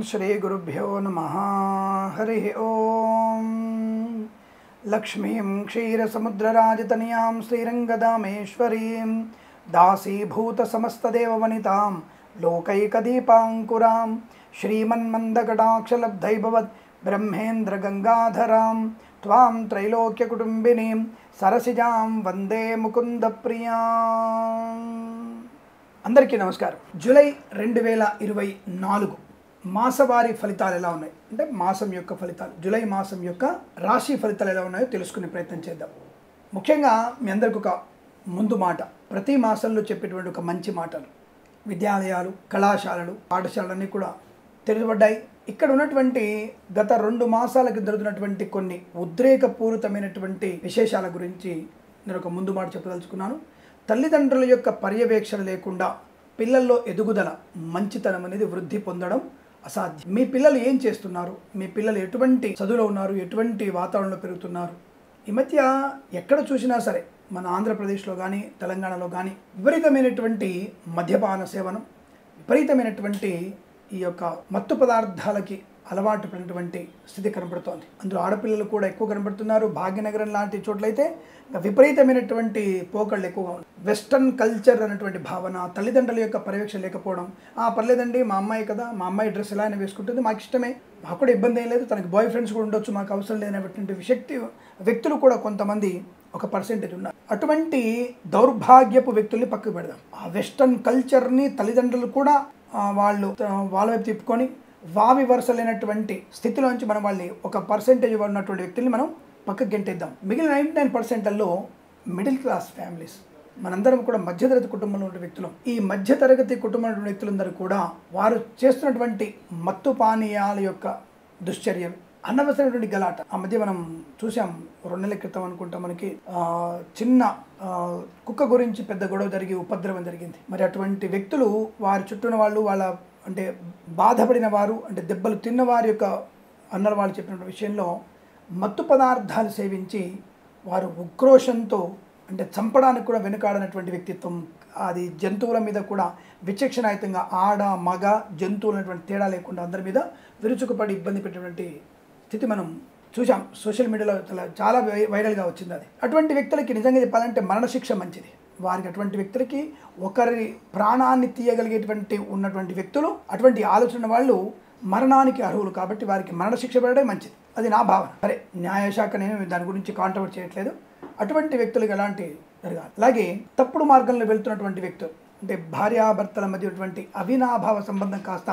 श्री गुरुभ्यो नमः। हरि ओम। लक्ष्मीं क्षीरसमुद्रराजतनयां श्रीरंगदामेश्वरीं दासीभूतसमस्तदेववनितां लोकैकदीपाङ्कुरां श्रीमन्मन्दकटाक्षलब्धैर्भवत् ब्रह्मेन्द्रगङ्गाधरां त्वां त्रैलोक्यकुटुम्बिनीं सरसिजां वंदे मुकुन्दप्रियां। అందరికీ నమస్కారం। జూలై 2024 మాసవారీ ఫలితాలు ఎలా ఉన్నాయి అంటే మాసం యొక్క ఫలితాలు, జూలై మాసం యొక్క రాశి ఫలితాలు ఎలా ఉన్నాయో తెలుసుకునే ప్రయత్నం చేద్దాం। ముఖ్యంగా మీ అందరికి ఒక ముందు మాట, ప్రతి మాసంలో చెప్పేటువంటి ఒక మంచి మాటలు, విద్యాలయాలు, కళాశాలలు, పాఠశాలలన్నీ కూడా తెరవబడ్డాయి। ఇక్కడ ఉన్నటువంటి గత 2 మాసాలకు జరుగుతున్నటువంటి కొన్ని ఉద్రేకపూరితమైనటువంటి విశేషాల గురించి నేను ఒక ముందు మాట చెప్పదలుచుకున్నాను। తల్లిదండ్రుల యొక్క పర్యవేక్షణ లేకుండా పిల్లల్లో ఎదుగుదల, మంచితనం అనేది వృద్ధి పొందడం అసాధ్యం। మీ పిల్లలు ఏం చేస్తున్నారు, మీ పిల్లలు ఎటువంటి చదువులో ఉన్నారు, ఎటువంటి వాతావరణంలో పెరుగుతున్నారు, ఈ మధ్య ఎక్కడ చూసినా సరే మన ఆంధ్రప్రదేశ్లో కానీ తెలంగాణలో కానీ విపరీతమైనటువంటి మద్యపాన సేవనం, విపరీతమైనటువంటి ఈ యొక్క మత్తు పదార్థాలకి అలవాటు పడినటువంటి స్థితి కనబడుతోంది। అందులో ఆడపిల్లలు కూడా ఎక్కువ కనబడుతున్నారు। భాగ్యనగరం లాంటి చోట్లయితే విపరీతమైనటువంటి పోకళ్ళు ఎక్కువగా ఉన్నాయి। వెస్టర్న్ కల్చర్ అనేటువంటి భావన, తల్లిదండ్రుల యొక్క పర్యవేక్షణ లేకపోవడం, పర్లేదండి మా అమ్మాయి కదా, మా అమ్మాయి డ్రెస్ ఎలా అయినా వేసుకుంటుంది, మాకు ఇష్టమే, మాకు కూడా ఇబ్బంది ఏం లేదు, తనకి బాయ్ ఫ్రెండ్స్ కూడా ఉండొచ్చు, మాకు అవసరం లేనటువంటి వ్యక్తులు కూడా కొంతమంది ఒక పర్సెంటేజ్ ఉన్నారు। అటువంటి దౌర్భాగ్యపు వ్యక్తుల్ని పక్కకు పెడదాం। ఆ వెస్టర్న్ కల్చర్ని తల్లిదండ్రులు కూడా వాళ్ళ వైపు తిప్పుకొని వావి వరుసలైనటువంటి స్థితిలోంచి మనం వాళ్ళని ఒక పర్సెంటేజ్ ఉన్నటువంటి వ్యక్తుల్ని మనం పక్కకు గెంటేద్దాం। మిగిలిన 99%ల్లో మిడిల్ క్లాస్ ఫ్యామిలీస్, మనందరం కూడా మధ్యతరగతి కుటుంబంలో ఉన్న వ్యక్తులు। ఈ మధ్యతరగతి కుటుంబంలో వ్యక్తులందరూ కూడా వారు చేస్తున్నటువంటి మత్తు పానీయాల యొక్క దుశ్చర్యలు, అనవసరమైనటువంటి గలాట। ఆ మధ్య మనం చూసాం 2 నెలల క్రితం అనుకుంటా, మనకి చిన్న కుక్క గురించి పెద్ద గొడవ జరిగి ఉపద్రవం జరిగింది। మరి అటువంటి వ్యక్తులు, వారి చుట్టూన వాళ్ళు, వాళ్ళ అంటే బాధపడిన వారు, అంటే దెబ్బలు తిన్నవారి యొక్క అన్నలు వాళ్ళు చెప్పిన విషయంలో మత్తు పదార్థాలు సేవించి వారు ఉక్రోషంతో, అంటే చంపడానికి కూడా వెనుకాడనటువంటి వ్యక్తిత్వం, అది జంతువుల మీద కూడా విచక్షణాయుతంగా ఆడ మగ జంతువులు అనేటువంటి తేడా లేకుండా అందరి మీద విరుచుకుపడి ఇబ్బంది పెట్టినటువంటి స్థితి మనం చూసాం। సోషల్ మీడియాలో చాలా వైరల్గా వచ్చింది అది। అటువంటి వ్యక్తులకి నిజంగా చెప్పాలంటే మరణశిక్ష మంచిది। వారికి అటువంటి వ్యక్తులకి ఒకరి ప్రాణాన్ని తీయగలిగేటువంటి ఉన్నటువంటి వ్యక్తులు, అటువంటి ఆలోచన వాళ్ళు మరణానికి అర్హులు కాబట్టి వారికి మరణశిక్ష పడడం మంచిది, అది నా భావన। సరే, న్యాయశాఖ నేను దాని గురించి కాంట్రవర్ట్ చేయట్లేదు। అటువంటి వ్యక్తులకు ఎలాంటి జరగాలి। అలాగే తప్పుడు మార్గంలో వెళ్తున్నటువంటి వ్యక్తులు, అంటే భార్యాభర్తల మధ్య ఉన్నటువంటి అవినాభావ సంబంధం కాస్త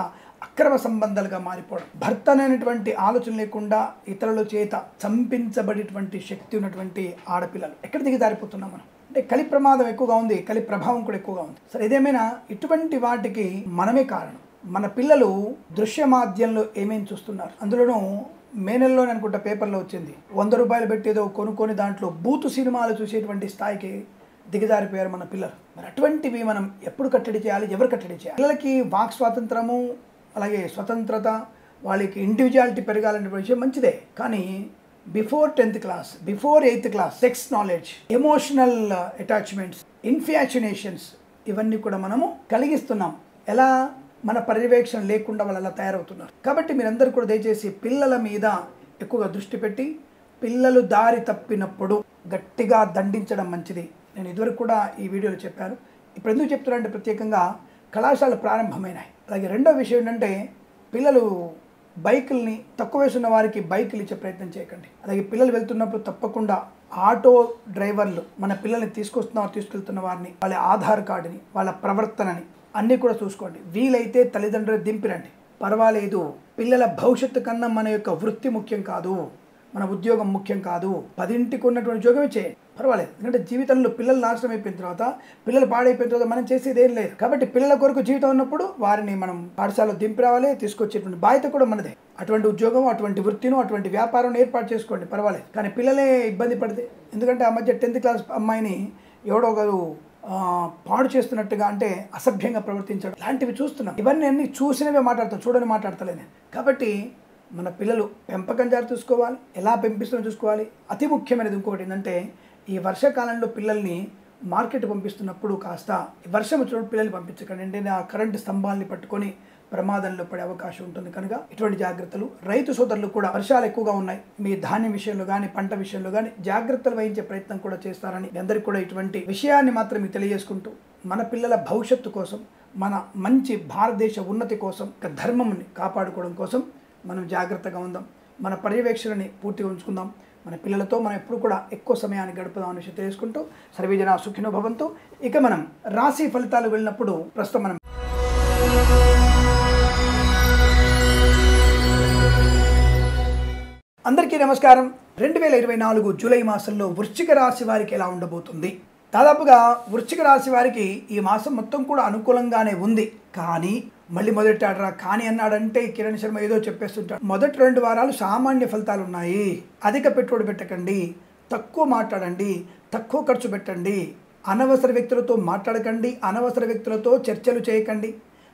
అక్రమ సంబంధాలుగా మారిపోవడం, భర్త అనేటువంటి ఆలోచన లేకుండా ఇతరుల చేత చంపించబడేటువంటి శక్తి ఉన్నటువంటి ఆడపిల్లలు ఎక్కడ దిగజారిపోతున్నాం మనం అంటే కలి ప్రమాదం ఎక్కువగా ఉంది, కలి ప్రభావం కూడా ఎక్కువగా ఉంది। సరే, ఏదేమైనా ఇటువంటి వాటికి మనమే కారణం। మన పిల్లలు దృశ్య మాధ్యంలో ఏమేమి చూస్తున్నారు, అందులోనూ మే నెలలోనే అనుకుంటా పేపర్లో వచ్చింది, 100 రూపాయలు పెట్టేదో కొనుక్కొని దాంట్లో బూతు సినిమాలు చూసేటువంటి స్థాయికి దిగజారిపోయారు మన పిల్లలు। మరి అటువంటివి మనం ఎప్పుడు కట్టడి చేయాలి, ఎవరు కట్టడి చేయాలి? పిల్లలకి వాక్ స్వాతంత్రము, అలాగే స్వతంత్రత, వాళ్ళకి ఇండివిజువాలిటీ పెరగాలనే విషయం మంచిదే, కానీ before 10th class, before 8th class sex knowledge, emotional attachments, infatuations ఇవన్నీ కూడా మనము కలిగిస్తున్నాం। ఎలా? మన పర్యవేక్షణ లేకుండా వాళ్ళు అలా తయారవుతున్నారు। కాబట్టి మీరందరూ కూడా దయచేసి పిల్లల మీద ఎక్కువగా దృష్టి పెట్టి, పిల్లలు దారి తప్పినప్పుడు గట్టిగా దండించడం మంచిది। నేను ఇదివరకు కూడా ఈ వీడియోలో చెప్పాను, ఇప్పుడు ఎందుకు చెప్తున్నానంటే ప్రత్యేకంగా కళాశాలలు ప్రారంభమైనాయి। అలాగే రెండో విషయం ఏంటంటే, పిల్లలు బైకుల్ని, తక్కువ వయసు ఉన్న వారికి బైకులు ఇచ్చే ప్రయత్నం చేయకండి। అలాగే పిల్లలు వెళ్తున్నప్పుడు తప్పకుండా ఆటో డ్రైవర్లు మన పిల్లల్ని తీసుకెళ్తున్న వారిని, వాళ్ళ ఆధార్ కార్డుని, వాళ్ళ ప్రవర్తనని అన్నీ కూడా చూసుకోండి। వీలైతే తల్లిదండ్రులు దింపిరండి, పర్వాలేదు। పిల్లల భవిష్యత్తు కన్నా మన యొక్క వృత్తి ముఖ్యం కాదు, మన ఉద్యోగం ముఖ్యం కాదు। 10ంటికి ఉన్నటువంటి ఉద్యోగమే చేయండి, పర్వాలేదు। ఎందుకంటే జీవితంలో పిల్లలు నాశనం అయిపోయిన తర్వాత, పిల్లలు పాడైపోయిన తర్వాత మనం చేసేది ఏం లేదు। కాబట్టి పిల్లల కొరకు జీవితం ఉన్నప్పుడు వారిని మనం పాఠశాలలో దింపి రావాలి, తీసుకొచ్చేటువంటి బాధ్యత కూడా మనదే। అటువంటి ఉద్యోగం, అటువంటి వృత్తిను, అటువంటి వ్యాపారం ఏర్పాటు చేసుకోండి, పర్వాలేదు। కానీ పిల్లలే ఇబ్బంది పడితే, ఎందుకంటే ఆ మధ్య 10th క్లాస్ అమ్మాయిని ఎవడో ఒకరు పాడు చేస్తున్నట్టుగా, అంటే అసభ్యంగా ప్రవర్తించడం, ఇలాంటివి చూస్తున్నాం। ఇవన్నీ అన్ని చూసినవే మాట్లాడతాం, చూడని మాట్లాడతలేను। కాబట్టి మన పిల్లలు పెంపకం జాగ్రత్త చూసుకోవాలి, ఎలా పెంపిస్తున్నా చూసుకోవాలి। అతి ముఖ్యమైనది ఇంకొకటి ఏంటంటే, ఈ వర్షాకాలంలో పిల్లల్ని మార్కెట్ పంపిస్తున్నప్పుడు కాస్త వర్షం వచ్చినప్పుడు పిల్లల్ని పంపించకండి। అంటే ఆ కరెంటు స్తంభాలని పట్టుకొని ప్రమాదంలో పడే అవకాశం ఉంటుంది కనుక ఇటువంటి జాగ్రత్తలు. రైతు సోదరులు కూడా వర్షాలు ఎక్కువగా ఉన్నాయి, మీ ధాన్యం విషయంలో కానీ పంట విషయంలో కానీ జాగ్రత్తలు వహించే ప్రయత్నం కూడా చేస్తారని అందరికీ కూడా ఇటువంటి విషయాన్ని మాత్రం మీకు తెలియజేసుకుంటూ, మన పిల్లల భవిష్యత్తు కోసం, మన మంచి భారతదేశ ఉన్నతి కోసం, ధర్మంని కాపాడుకోవడం కోసం మనం జాగ్రత్తగా ఉందాం. మన పర్యవేక్షణని పూర్తిగా ఉంచుకుందాం. మన పిల్లలతో మనం ఎప్పుడు కూడా ఎక్కువ సమయాన్ని గడుపుదాం అనే విషయం తెలుసుకుంటూ, సర్వేజన సుఖినో భవంతు. ఇక మనం రాశి ఫలితాలు వెళ్ళినప్పుడు ప్రస్తుతం మనం అందరికీ నమస్కారం. 2024 జూలై మాసంలో వృశ్చిక రాశి వారికి ఎలా ఉండబోతుంది? దాదాపుగా వృశ్చిక రాశి వారికి ఈ మాసం మొత్తం కూడా అనుకూలంగానే ఉంది. కానీ మళ్ళీ మొదటాడరా కానీ అన్నాడంటే కిరణ్ శర్మ ఏదో చెప్పేస్తుంటాడు. మొదటి 2 వారాలు సామాన్య ఫలితాలు ఉన్నాయి. అధిక పెట్టుబడి పెట్టకండి, తక్కువ మాట్లాడండి, తక్కువ ఖర్చు పెట్టండి, అనవసర వ్యక్తులతో మాట్లాడకండి, అనవసర వ్యక్తులతో చర్చలు చేయకండి,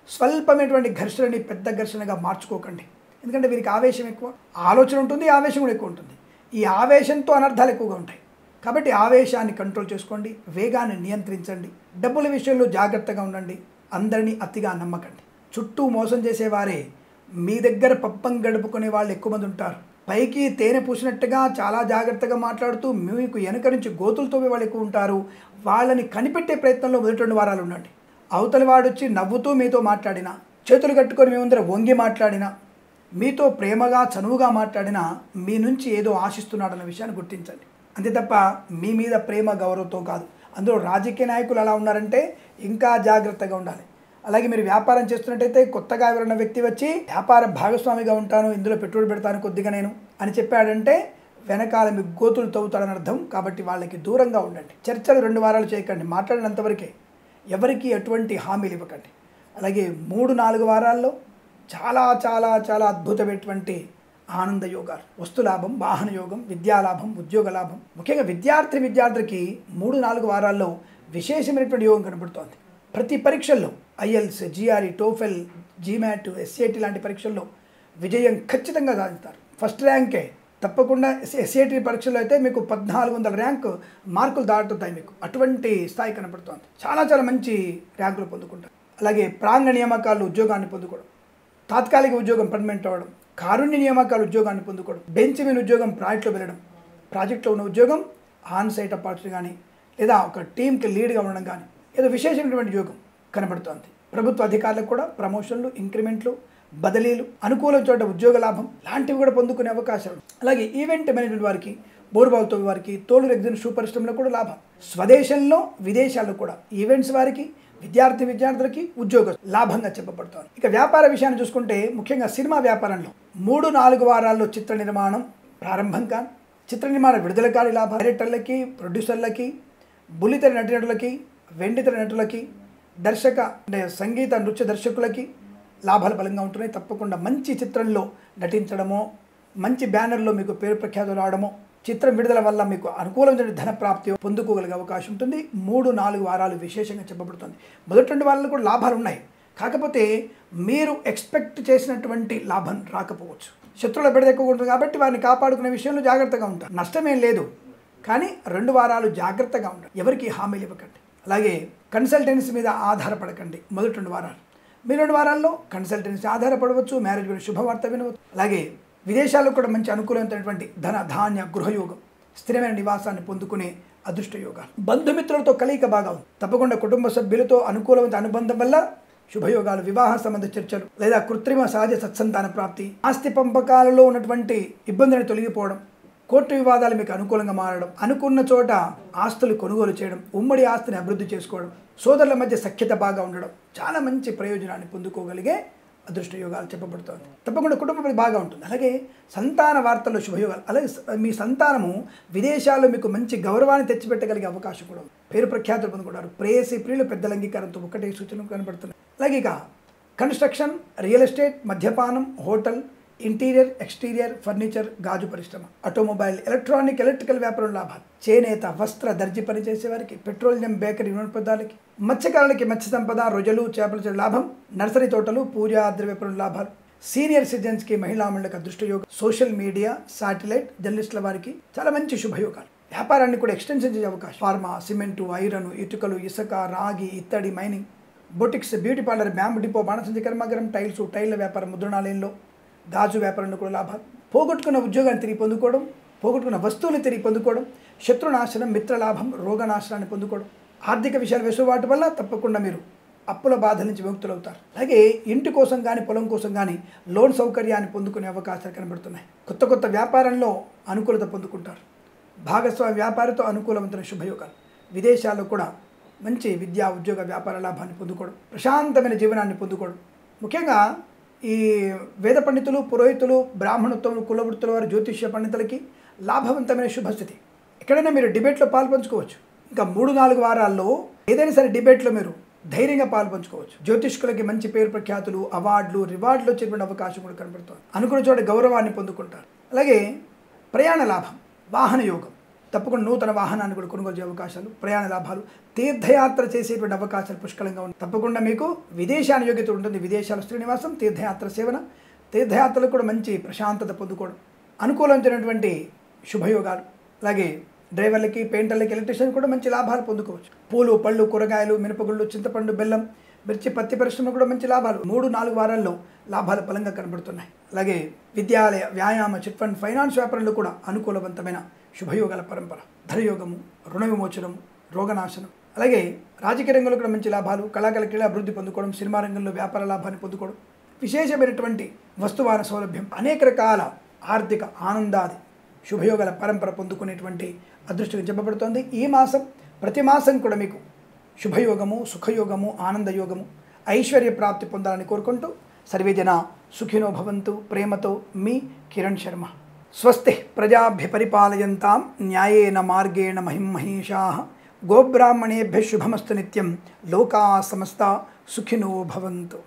స్వల్పమైనటువంటి ఘర్షణని పెద్ద ఘర్షణగా మార్చుకోకండి. ఎందుకంటే వీరికి ఆవేశం ఎక్కువ, ఆలోచన ఉంటుంది, ఆవేశం కూడా ఎక్కువ ఉంటుంది. ఈ ఆవేశంతో అనర్థాలు ఎక్కువగా ఉంటాయి. కాబట్టి ఆవేశాన్ని కంట్రోల్ చేసుకోండి, వేగాన్ని నియంత్రించండి, డబ్బుల విషయంలో జాగ్రత్తగా ఉండండి, అందరినీ అతిగా నమ్మకండి. చుట్టూ మోసం చేసేవారే మీ దగ్గర పప్పం గడుపుకునే వాళ్ళు ఎక్కువ మంది ఉంటారు. పైకి తేనె పూసినట్టుగా చాలా జాగ్రత్తగా మాట్లాడుతూ మీకు వెనక నుంచి గోతులతో వాళ్ళు ఎక్కువ ఉంటారు. వాళ్ళని కనిపెట్టే ప్రయత్నంలో మొదటి 2 వారాలు ఉండండి. అవతలి వాడు వచ్చి నవ్వుతూ మీతో మాట్లాడినా, చేతులు కట్టుకొని మీ ముందర వంగి మాట్లాడినా, మీతో ప్రేమగా చనువుగా మాట్లాడినా మీ నుంచి ఏదో ఆశిస్తున్నాడన్న విషయాన్ని గుర్తించండి. అంతే తప్ప మీ మీద ప్రేమ గౌరవంతో కాదు. అందులో రాజకీయ నాయకులు ఎలా ఉన్నారంటే ఇంకా జాగ్రత్తగా ఉండాలి. అలాగే మీరు వ్యాపారం చేస్తున్నట్టయితే కొత్తగా ఎవరైనా వ్యక్తి వచ్చి వ్యాపార భాగస్వామిగా ఉంటాను, ఇందులో పెట్టుబడి పెడతాను కొద్దిగా నేను అని చెప్పాడంటే వెనకాల మీకు గోతులు తవ్వుతాడని అర్థం. కాబట్టి వాళ్ళకి దూరంగా ఉండండి. చర్చలు 2 వారాలు చేయకండి, మాట్లాడినంతవరకే, ఎవరికి ఎటువంటి హామీలు ఇవ్వకండి. అలాగే 3-4 వారాల్లో చాలా చాలా చాలా అద్భుతమైనటువంటి ఆనంద యోగాలు, వస్తులాభం, వాహన యోగం, విద్యాలాభం, ఉద్యోగ లాభం. ముఖ్యంగా విద్యార్థికి 3-4 వారాల్లో విశేషమైనటువంటి యోగం కనబడుతోంది. ప్రతి పరీక్షల్లో IELTS, GRE, TOEFL, GMAT, SAT లాంటి పరీక్షల్లో విజయం ఖచ్చితంగా సాధిస్తారు. ఫస్ట్ ర్యాంకే తప్పకుండా. ఎస్ఏటి పరీక్షల్లో అయితే మీకు 1400 ర్యాంకు మార్కులు దాటుతాయి. మీకు అటువంటి స్థాయి కనబడుతోంది. చాలా చాలా మంచి ర్యాంకులు పొందుకుంటారు. అలాగే ప్రాంగణ నియామకాలు ఉద్యోగాన్ని పొందుకోవడం, తాత్కాలిక ఉద్యోగం పర్మనెంట్ అవ్వడం, కారుణ్య నియామకాలు ఉద్యోగాన్ని పొందుకోవడం, బెంచ్ మీద ఉద్యోగం ప్రాజెక్టులో వెళ్ళడం, ప్రాజెక్టులో ఉన్న ఉద్యోగం ఆన్ సైట్ అపార్చునిటీ కానీ, లేదా ఒక టీంకి లీడ్గా ఉండడం కానీ, ఏదో విశేషమైనటువంటి యోగం కనబడుతోంది. ప్రభుత్వ అధికారులకు కూడా ప్రమోషన్లు, ఇంక్రిమెంట్లు, బదిలీలు, అనుకూల చోట ఉద్యోగ లాభం లాంటివి కూడా పొందుకునే అవకాశాలు. అలాగే ఈవెంట్ మేనేజ్మెంట్ వారికి, బోర్బావుతో వారికి, తోలు రెగ్జిన్ షూ పరిశ్రమలో కూడా లాభం. స్వదేశంలో విదేశాల్లో కూడా ఈవెంట్స్ వారికి, విద్యార్థులకి ఉద్యోగ లాభంగా చెప్పబడుతోంది. ఇక వ్యాపార విషయాన్ని చూసుకుంటే ముఖ్యంగా సినిమా వ్యాపారంలో 3-4 వారాల్లో చిత్ర నిర్మాణం ప్రారంభం కానీ, చిత్ర నిర్మాణ విడుదల కానీ లాభం. డైరెక్టర్లకి, ప్రొడ్యూసర్లకి, బుల్లితెర నటీనటులకి, వెండితెర నటులకి, సంగీత నృత్య దర్శకులకి లాభాలు బలంగా ఉంటున్నాయి. తప్పకుండా మంచి చిత్రంలో నటించడమో, మంచి బ్యానర్లో మీకు పేరు ప్రఖ్యాతులు రావడమో, చిత్రం విడుదల వల్ల మీకు అనుకూలమైన ధన ప్రాప్తి పొందుకోగలిగే అవకాశం ఉంటుంది. 3-4 వారాలు విశేషంగా చెప్పబడుతుంది. మొదటి 2 వారాలు కూడా లాభాలు ఉన్నాయి. కాకపోతే మీరు ఎక్స్పెక్ట్ చేసినటువంటి లాభం రాకపోవచ్చు. శత్రువుల బెడద ఎక్కువ ఉంటుంది కాబట్టి వారిని కాపాడుకునే విషయంలో జాగ్రత్తగా ఉంటారు. నష్టమేం లేదు, కానీ 2 వారాలు జాగ్రత్తగా ఉండండి. ఎవరికి హామీలు ఇవ్వకండి. అలాగే కన్సల్టెన్సీ మీద ఆధారపడకండి. మొదటి 2 వారాలు, మీ 2 వారాల్లో కన్సల్టెన్సీ ఆధారపడవచ్చు, మ్యారేజ్ గురించి శుభవార్త వినవచ్చు. అలాగే విదేశాల్లో కూడా మంచి అనుకూలమైనటువంటి ధన, ధాన్య, గృహయోగం, స్థిరమైన నివాసాన్ని పొందుకునే అదృష్ట యోగాలు. బంధుమిత్రులతో కలయిక బాగా ఉంది. తప్పకుండా కుటుంబ సభ్యులతో అనుకూలమైన అనుబంధం వల్ల శుభయోగాలు, వివాహ సంబంధ చర్చలు, లేదా కృత్రిమ సహజ సత్సంతాన ప్రాప్తి, ఆస్తి పంపకాలలో ఉన్నటువంటి ఇబ్బందులను తొలగిపోవడం, కోర్టు వివాదాలు మీకు అనుకూలంగా మారడం, అనుకున్న చోట ఆస్తులు కొనుగోలు చేయడం, ఉమ్మడి ఆస్తిని అభివృద్ధి చేసుకోవడం, సోదరుల మధ్య సఖ్యత బాగా ఉండడం, చాలా మంచి ప్రయోజనాన్ని పొందుకోగలిగే అదృష్ట యోగాలు చెప్పబడుతుంది. తప్పకుండా కుటుంబం బాగా ఉంటుంది. అలాగే సంతాన వార్తల్లో శుభయోగాలు. అలాగే మీ సంతానము విదేశాల్లో మీకు మంచి గౌరవాన్ని తెచ్చిపెట్టగలిగే అవకాశం కూడా ఉంది. పేరు ప్రఖ్యాతులు పొందుకుంటారు. ప్రేయసి ప్రియులు పెద్దల అంగీకారంతో ఒకటే సూచనలు కనబడుతున్నాయి. అలాగే ఇక కన్స్ట్రక్షన్, రియల్ ఎస్టేట్, మద్యపానం, హోటల్, ఇంటీరియర్, ఎక్స్టీరియర్, ఫర్నిచర్, గాజు పరిశ్రమ, ఆటోమొబైల్, ఎలక్ట్రికల్ వ్యాపారం లాభాలు, చేనేత, వస్త్ర, దర్జీ పనిచేసే వారికి, పెట్రోలియం, బేకరీ, నూనె పదార్థాలకి, మత్స్యకారులకి మత్స్య సంపద, రొయ్యలు, చేపల లాభం, నర్సరీ తోటలు, పూజా ద్రవ్యపరం లాభాలు, సీనియర్ సిటిజన్స్కి, మహిళా మండలికి అదృష్ట యోగం, సోషల్ మీడియా, శాటిలైట్, జర్నలిస్టుల వారికి చాలా మంచి శుభయోగాలు. వ్యాపారాన్ని కూడా ఎక్స్టెన్షన్ చేసే అవకాశం. ఫార్మా, సిమెంటు, ఐరన్, ఇటుకలు, ఇసుక, రాగి, ఇత్తడి, mining, boutiques, beauty parlour, bamboo depot, బాణసంచి కర్మాగారం, టైల్స్, టైళ్ల వ్యాపారం, ముద్రణాలయంలో, గాజు వ్యాపారంలో కూడా లాభాలు. పోగొట్టుకున్న ఉద్యోగాన్ని తిరిగి పొందుకోవడం, పోగొట్టుకున్న వస్తువుని తిరిగి పొందుకోవడం, శత్రునాశనం, మిత్రలాభం, రోగనాశనాన్ని పొందుకోవడం, ఆర్థిక విషయాలు వెసులుబాటు వల్ల తప్పకుండా మీరు అప్పుల బాధ నుంచి విముక్తులవుతారు. అలాగే ఇంటి కోసం కానీ పొలం కోసం కానీ లోన్ సౌకర్యాన్ని పొందుకునే అవకాశాలు కనబడుతున్నాయి. కొత్త కొత్త వ్యాపారంలో అనుకూలత పొందుకుంటారు. భాగస్వామి వ్యాపారితో అనుకూలవంతమైన శుభయోగాలు. విదేశాల్లో కూడా మంచి విద్యా, ఉద్యోగ, వ్యాపార లాభాన్ని పొందుకోవడం, ప్రశాంతమైన జీవనాన్ని పొందుకోవడం. ముఖ్యంగా ఈ వేద పండితులు, పురోహితులు, బ్రాహ్మణోత్తములు, కులవృత్తుల వారు, జ్యోతిష్య పండితులకి లాభవంతమైన శుభస్థితి. ఎక్కడైనా మీరు డిబేట్లో పాల్పంచుకోవచ్చు. ఇంకా 3-4 వారాల్లో ఏదైనా సరే డిబేట్లో మీరు ధైర్యంగా పాల్పంచుకోవచ్చు. జ్యోతిష్కులకి మంచి పేరు ప్రఖ్యాతులు, అవార్డులు, రివార్డులు వచ్చేటువంటి అవకాశం కూడా కనబడుతుంది. అనుకున్న చోట గౌరవాన్ని పొందుకుంటారు. అలాగే ప్రయాణ లాభం, వాహన యోగం, తప్పకుండా నూతన వాహనాన్ని కూడా కొనుగోలు చేసే అవకాశాలు, ప్రయాణ లాభాలు, తీర్థయాత్ర చేసేటువంటి అవకాశాలు పుష్కలంగా ఉన్నాయి. తప్పకుండా మీకు విదేశాన యోగ్యత ఉంటుంది. విదేశాల శ్రీనివాసం, తీర్థయాత్ర సేవన, తీర్థయాత్రలకు కూడా మంచి ప్రశాంతత పొందుకోవడం, అనుకూలమైనటువంటి శుభయోగాలు. అలాగే డ్రైవర్లకి, పెయింటర్లకి, ఎలక్ట్రీషియన్ కూడా మంచి లాభాలు పొందుకోవచ్చు. పూలు, పళ్ళు, కూరగాయలు, మినపగుళ్ళు, చింతపండు, బెల్లం, మిర్చి, పత్తి పరిశ్రమ కూడా మంచి లాభాలు 3-4 వారాల్లో లాభాలు బలంగా కనబడుతున్నాయి. అలాగే విద్యాలయ, వ్యాయామ, చిట్ ఫండ్, ఫైనాన్స్ వ్యాపారంలో కూడా అనుకూలవంతమైన శుభయోగాల పరంపర. ధనయోగము, రుణ విమోచనము, రోగనాశనం. అలాగే రాజకీయ రంగంలో కూడా మంచి లాభాలు, కళాకాల క్రీడా అభివృద్ధి పొందుకోవడం, సినిమా రంగంలో వ్యాపార లాభాన్ని పొందుకోవడం, విశేషమైనటువంటి వస్తువాహన సౌలభ్యం, అనేక రకాల ఆర్థిక ఆనందాది శుభయోగాల పరంపర పొందుకునేటువంటి అదృష్టం చెప్పబడుతోంది. ఈ మాసం, ప్రతి మాసం కూడా మీకు శుభయోగము, సుఖయోగము, ఆనందయోగము, ఐశ్వర్య ప్రాప్తి పొందాలని కోరుకుంటూ సర్వేజన సుఖినో భవంతు. ప్రేమతో మీ కిరణ్ శర్మ. స్వస్తి ప్రజాభ్య పరిపాలయంతాం న్యాయేన మార్గేణ మహిమహేషాః. గోబ్రాహ్మణేభ్యः శుభమస్తు నిత్యం. లోకా సమస్తా సుఖినో భవంతు.